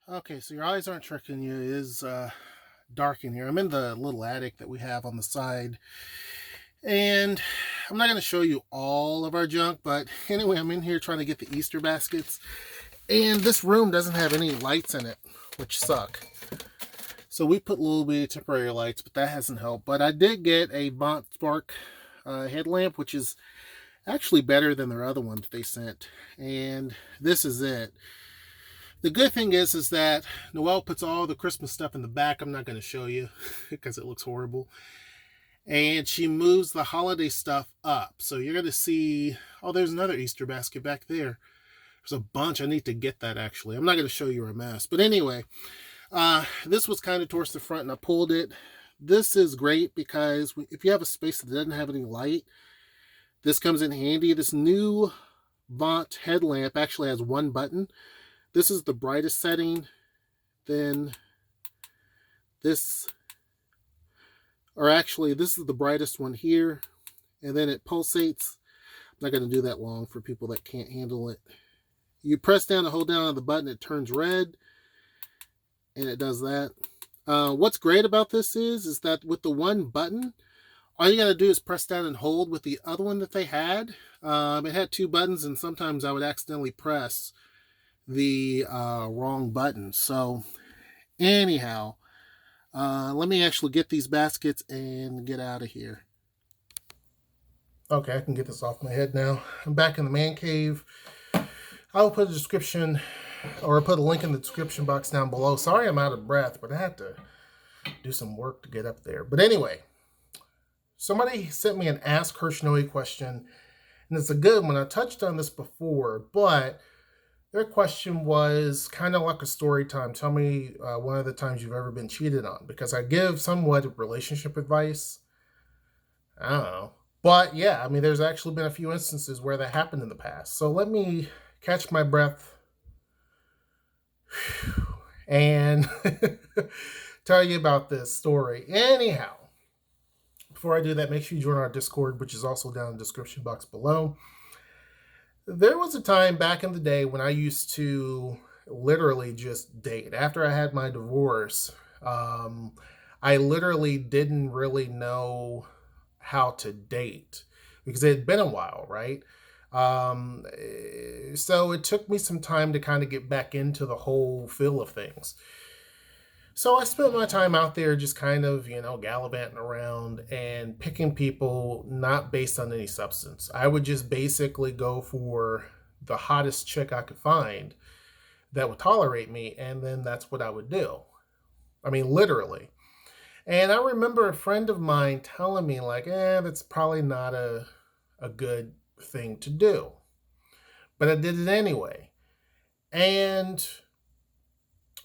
Okay, so your eyes aren't tricking you. It is dark in here. I'm in the little attic that we have on the side. And I'm not going to show you all of our junk, but anyway, I'm in here trying to get the Easter baskets. And this room doesn't have any lights in it, which suck. So we put a little bit of temporary lights, but that hasn't helped. But I did get a Bont Spark headlamp, which is actually better than their other one that they sent. And this is it. The good thing is that Noelle puts all the Christmas stuff in the back. I'm not going to show you because it looks horrible. And she moves the holiday stuff up. So you're going to see, oh, there's another Easter basket back there. There's a bunch. I need to get that actually. I'm not going to show you a mess. But anyway, this was kind of towards the front and I pulled it. This is great because if you have a space that doesn't have any light, this comes in handy. This new Vaunt headlamp actually has one button. This is the brightest setting. Then this, or actually this is the brightest one here. And then it pulsates. I'm not going to do that long for people that can't handle it. You press down and hold down on the button, it turns red. And it does that. What's great about this is that with the one button, all you got to do is press down and hold. With the other one that they had, it had two buttons, and sometimes I would accidentally press the wrong button. So anyhow, let me actually get these baskets and get out of here. Okay, I can get this off my head now. I'm back in the man cave. I will put a description, or put a link in the description box down below. Sorry I'm out of breath, but I had to do some work to get up there. But anyway, somebody sent me an Ask HershNoeie question, and it's a good one. I touched on this before, but their question was kind of like a story time. Tell me one of the times you've ever been cheated on, because I give somewhat relationship advice. I don't know. But yeah, I mean, there's actually been a few instances where that happened in the past. So let me catch my breath and tell you about this story. Anyhow, before I do that, make sure you join our Discord, which is also down in the description box below. There was a time back in the day when I used to literally just date. After I had my divorce, I literally didn't really know how to date because it had been a while, right? So it took me some time to kind of get back into the whole feel of things. So I spent my time out there just kind of, gallivanting around and picking people not based on any substance. I would just basically go for the hottest chick I could find that would tolerate me, and then that's what I would do. I mean, literally. And I remember a friend of mine telling me, like, that's probably not a good thing to do. But I did it anyway. And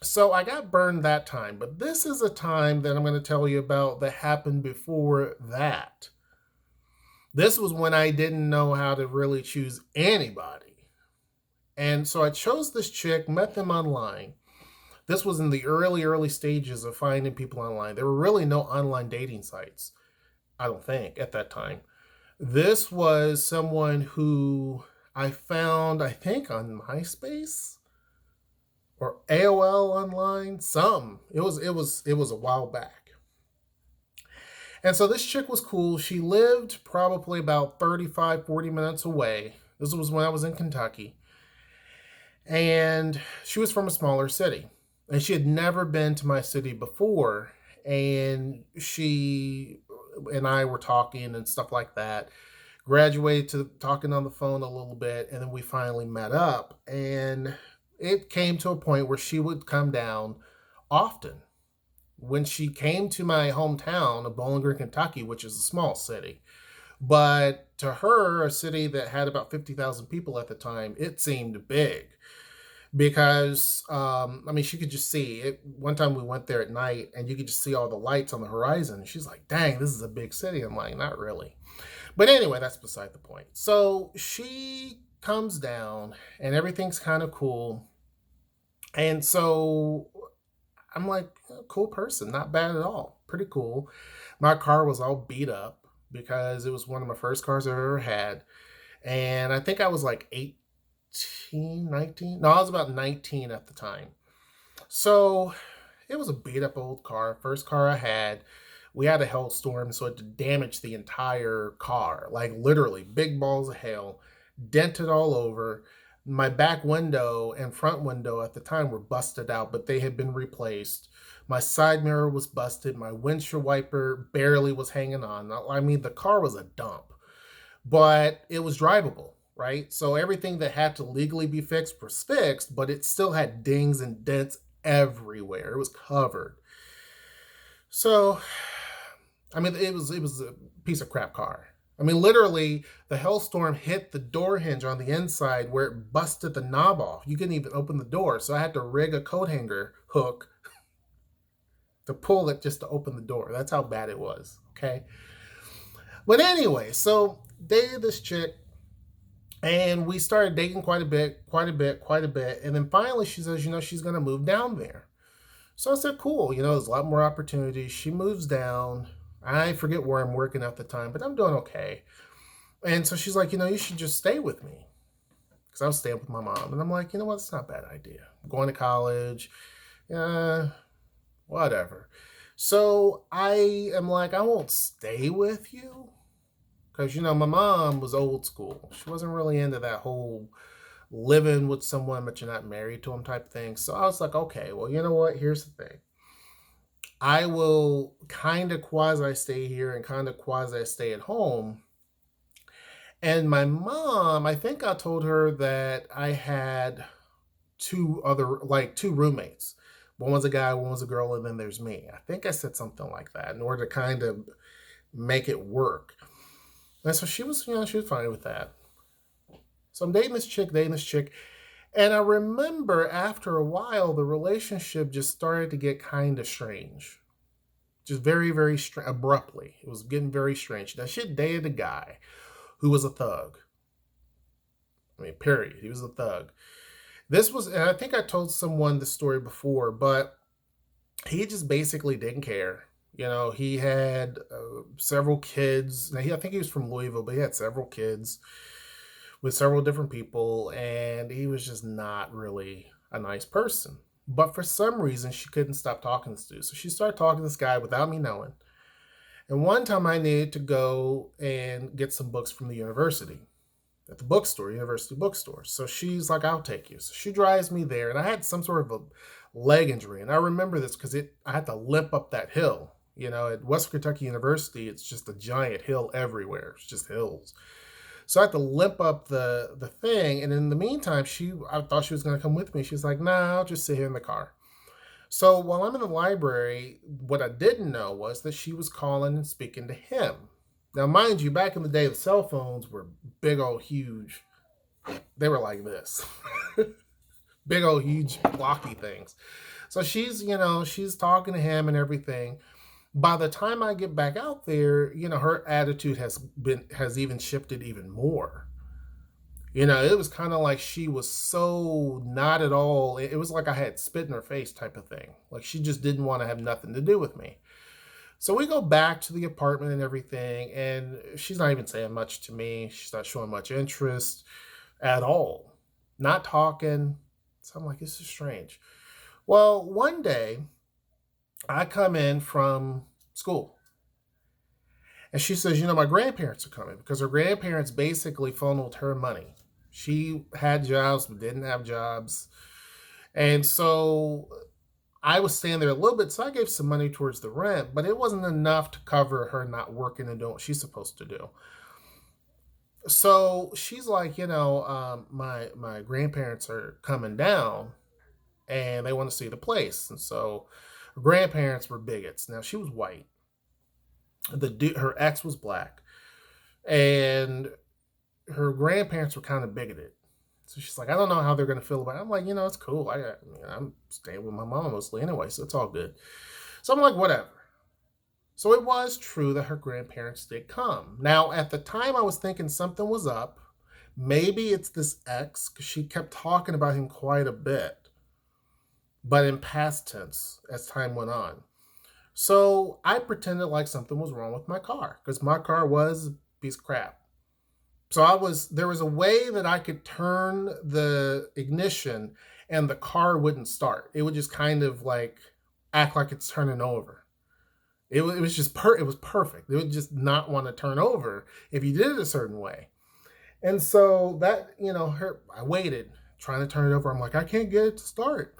so I got burned that time. But this is a time that I'm going to tell you about that happened before that. This was when I didn't know how to really choose anybody. And so I chose this chick, met them online. This was in the early stages of finding people online. There were really no online dating sites, I don't think, at that time. This was someone who I found, I think, on MySpace or AOL online. It was a while back. And so this chick was cool. She lived probably about 35, 40 minutes away. This was when I was in Kentucky. And she was from a smaller city. And she had never been to my city before. And she and I were talking and stuff like that. Graduated to talking on the phone a little bit. And then we finally met up. And it came to a point where she would come down often. When she came to my hometown of Bowling Green, Kentucky, which is a small city. But to her, a city that had about 50,000 people at the time, it seemed big. Because she could just see it. One time we went there at night and you could just see all the lights on the horizon. She's like, dang, this is a big city. I'm like, not really. But anyway, that's beside the point. So she comes down and everything's kind of cool. And so I'm like, cool person, not bad at all. Pretty cool. My car was all beat up because it was one of my first cars I've ever had. And I think I was like 18, 19. No, I was about 19 at the time. So it was a beat up old car. First car I had. We had a hailstorm, so it damaged the entire car. Like literally, big balls of hail, dented all over. My back window and front window at the time were busted out, but they had been replaced. My side mirror was busted. My windshield wiper barely was hanging on. I mean, the car was a dump, but it was drivable, right? So everything that had to legally be fixed was fixed, but it still had dings and dents everywhere. It was covered. So, I mean, it was a piece of crap car. I mean, literally, the hailstorm hit the door hinge on the inside where it busted the knob off. You couldn't even open the door, so I had to rig a coat hanger hook to pull it just to open the door. That's how bad it was. Okay. But anyway, so dated this chick, and we started dating quite a bit, and then finally she says, she's gonna move down there. So I said, cool, there's a lot more opportunities. She moves down. I forget where I'm working at the time, but I'm doing okay. And so she's like, you should just stay with me. Because I was staying with my mom. And I'm like, you know what? It's not a bad idea. I'm going to college. Whatever. So I am like, I won't stay with you. Because, my mom was old school. She wasn't really into that whole living with someone, but you're not married to them type thing. So I was like, okay, well, you know what? Here's the thing. I will kind of quasi stay here and kind of quasi stay at home. And my mom, I think I told her that I had two roommates. One was a guy, one was a girl, and then there's me. I think I said something like that in order to kind of make it work. And so she was fine with that. So I'm dating this chick. And I remember after a while, the relationship just started to get kind of strange. Just very, very abruptly. It was getting very strange. Now, she had dated a guy who was a thug. I mean, period. He was a thug. And I think I told someone this story before, but he just basically didn't care. He had several kids. Now, I think he was from Louisville, but he had several kids with several different people, and he was just not really a nice person. But for some reason, she couldn't stop talking to this dude. So she started talking to this guy without me knowing. And one time I needed to go and get some books from the university at the university bookstore. So she's like, I'll take you. So she drives me there, and I had some sort of a leg injury. And I remember this because I had to limp up that hill. At West Kentucky University, it's just a giant hill everywhere. It's just hills. So I had to limp up the thing. And in the meantime, I thought she was going to come with me. She's like, nah, I'll just sit here in the car. So while I'm in the library, what I didn't know was that she was calling and speaking to him. Now, mind you, back in the day, the cell phones were big old huge. They were like this. Big old huge blocky things. So she's talking to him and everything. By the time I get back out there, her attitude has even shifted even more. It was kind of like she was so not at all. It was like I had spit in her face type of thing. Like she just didn't want to have nothing to do with me. So we go back to the apartment and everything, and she's not even saying much to me. She's not showing much interest at all. Not talking. So I'm like, this is strange. Well, one day I come in from school, and she says, my grandparents are coming, because her grandparents basically funneled her money. She had jobs but didn't have jobs. And so I was staying there a little bit, so I gave some money towards the rent, but it wasn't enough to cover her not working and doing what she's supposed to do. So she's like, my grandparents are coming down, and they want to see the place. And so her grandparents were bigots. Now, she was white. Her ex was black, and her grandparents were kind of bigoted. So she's like, I don't know how they're going to feel about it. I'm like, it's cool. I'm staying with my mom mostly anyway, so it's all good. So I'm like, whatever. So it was true that her grandparents did come. Now, at the time, I was thinking something was up. Maybe it's this ex, because she kept talking about him quite a bit, but in past tense as time went on. So I pretended like something was wrong with my car, because my car was a piece of crap. So there was a way that I could turn the ignition and the car wouldn't start. It would just kind of like act like it's turning over. It was just it was perfect. It would just not want to turn over if you did it a certain way. And so that, I waited trying to turn it over. I'm like, I can't get it to start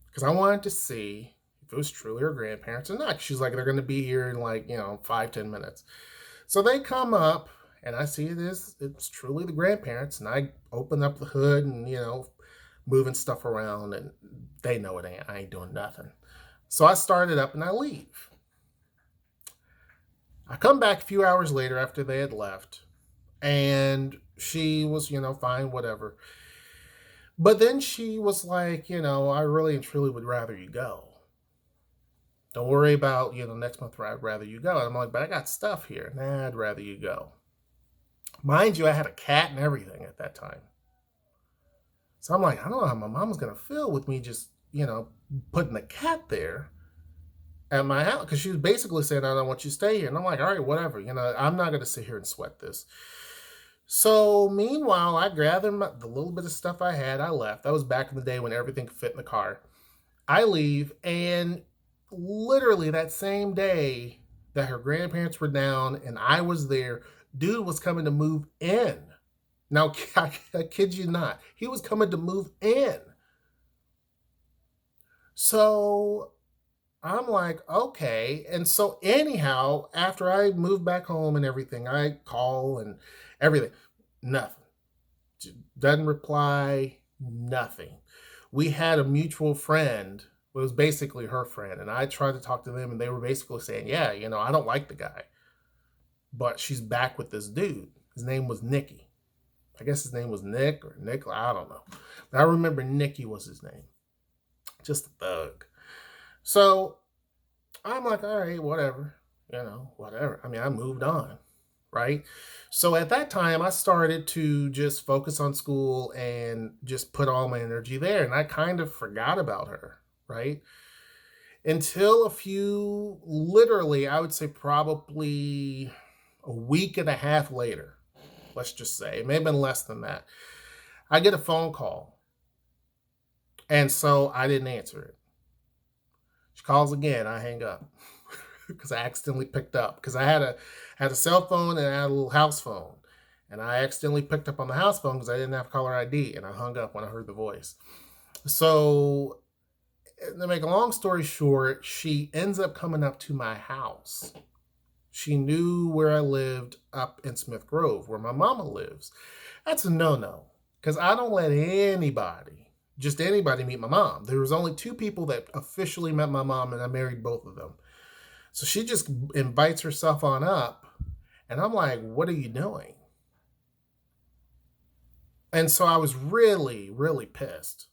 because I wanted to see if it was truly her grandparents or not. She's like, they're going to be here in like, 5-10 minutes. So they come up and I see it's truly the grandparents. And I open up the hood and, moving stuff around, and they know I ain't doing nothing. So I start it up and I leave. I come back a few hours later after they had left, and she was, fine, whatever. But then she was like, I really and truly would rather you go. Don't worry about, next month I'd rather you go. And I'm like, but I got stuff here. Nah, I'd rather you go. Mind you, I had a cat and everything at that time. So I'm like, I don't know how my mom was going to feel with me just, putting the cat there at my house. Because she was basically saying, I don't want you to stay here. And I'm like, all right, whatever. I'm not going to sit here and sweat this. So meanwhile, I gathered the little bit of stuff I had. I left. That was back in the day when everything could fit in the car. I leave, and literally that same day that her grandparents were down and I was there, dude was coming to move in. Now, I kid you not. He was coming to move in. So I'm like, okay. And so anyhow, after I moved back home and everything, I call and everything. Nothing. Doesn't reply. Nothing. We had a mutual friend. It was basically her friend. And I tried to talk to them, and they were basically saying, yeah, I don't like the guy. But she's back with this dude. His name was Nicky. I guess his name was Nick or Nick. I don't know. But I remember Nicky was his name. Just a thug. So I'm like, all right, whatever. Whatever. I mean, I moved on, right? So at that time, I started to just focus on school and just put all my energy there. And I kind of forgot about her, right? Until literally, I would say probably a week and a half later, let's just say, it may have been less than that, I get a phone call. And so I didn't answer it. She calls again, I hang up because I accidentally picked up, because I had a cell phone and I had a little house phone, and I accidentally picked up on the house phone because I didn't have caller ID, and I hung up when I heard the voice. So to make a long story short, she ends up coming up to my house. She knew where I lived up in Smith Grove, where my mama lives. That's a no-no, because I don't let just anybody meet my mom. There was only 2 people that officially met my mom, and I married both of them. So she just invites herself on up, and I'm like, what are you doing? And so I was really, really pissed.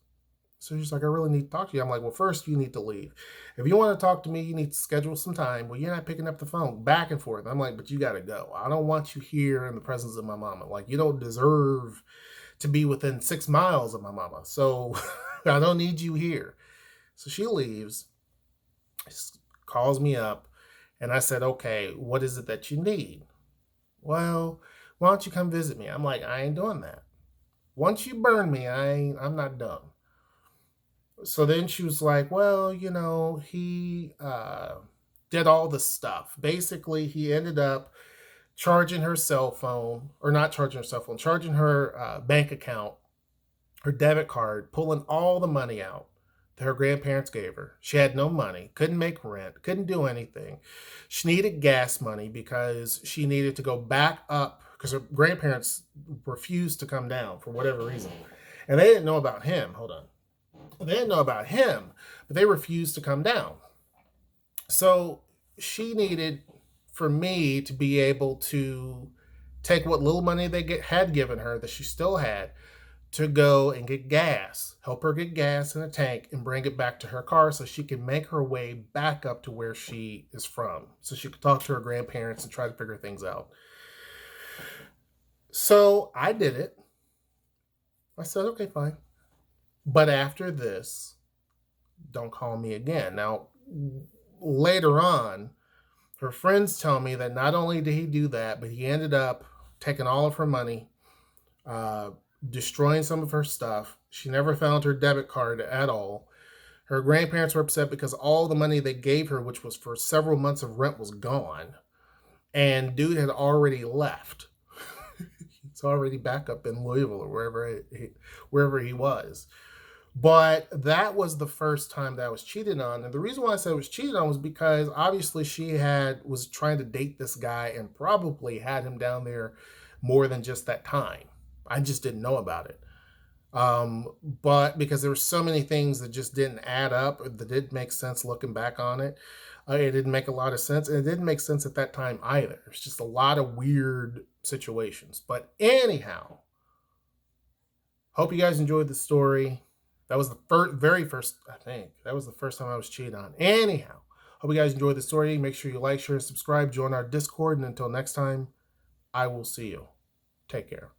So she's like, I really need to talk to you. I'm like, well, first you need to leave. If you want to talk to me, you need to schedule some time. Well, you're not picking up the phone, back and forth. I'm like, but you got to go. I don't want you here in the presence of my mama. Like, you don't deserve to be within 6 miles of my mama. So I don't need you here. So she leaves, calls me up, and I said, okay, what is it that you need? Well, why don't you come visit me? I'm like, I ain't doing that. Once you burn me, I'm not done. So then she was like, well, he did all the stuff. Basically, he ended up charging her cell phone, or not charging her cell phone, charging her bank account, her debit card, pulling all the money out that her grandparents gave her. She had no money, couldn't make rent, couldn't do anything. She needed gas money because she needed to go back up, because her grandparents refused to come down for whatever reason. And they didn't know about him. Hold on. They didn't know about him, but they refused to come down. So she needed for me to be able to take what little money they had given her, that she still had, to go and get gas, help her get gas in a tank and bring it back to her car so she can make her way back up to where she is from, so she could talk to her grandparents and try to figure things out. So I did it. I said, okay, fine. But after this, don't call me again. Now, later on, her friends tell me that not only did he do that, but he ended up taking all of her money, destroying some of her stuff. She never found her debit card at all. Her grandparents were upset because all the money they gave her, which was for several months of rent, was gone. And dude had already left. He's already back up in Louisville or wherever he was. But that was the first time that I was cheated on. And the reason why I said it was cheated on was because obviously she was trying to date this guy and probably had him down there more than just that time. I just didn't know about it. But because there were so many things that just didn't add up, that didn't make sense looking back on it. It didn't make a lot of sense, and it didn't make sense at that time either. It's just a lot of weird situations. But anyhow, hope you guys enjoyed the story. That was the very first, I think. That was the first time I was cheated on. Anyhow, hope you guys enjoyed the story. Make sure you like, share, and subscribe. Join our Discord. And until next time, I will see you. Take care.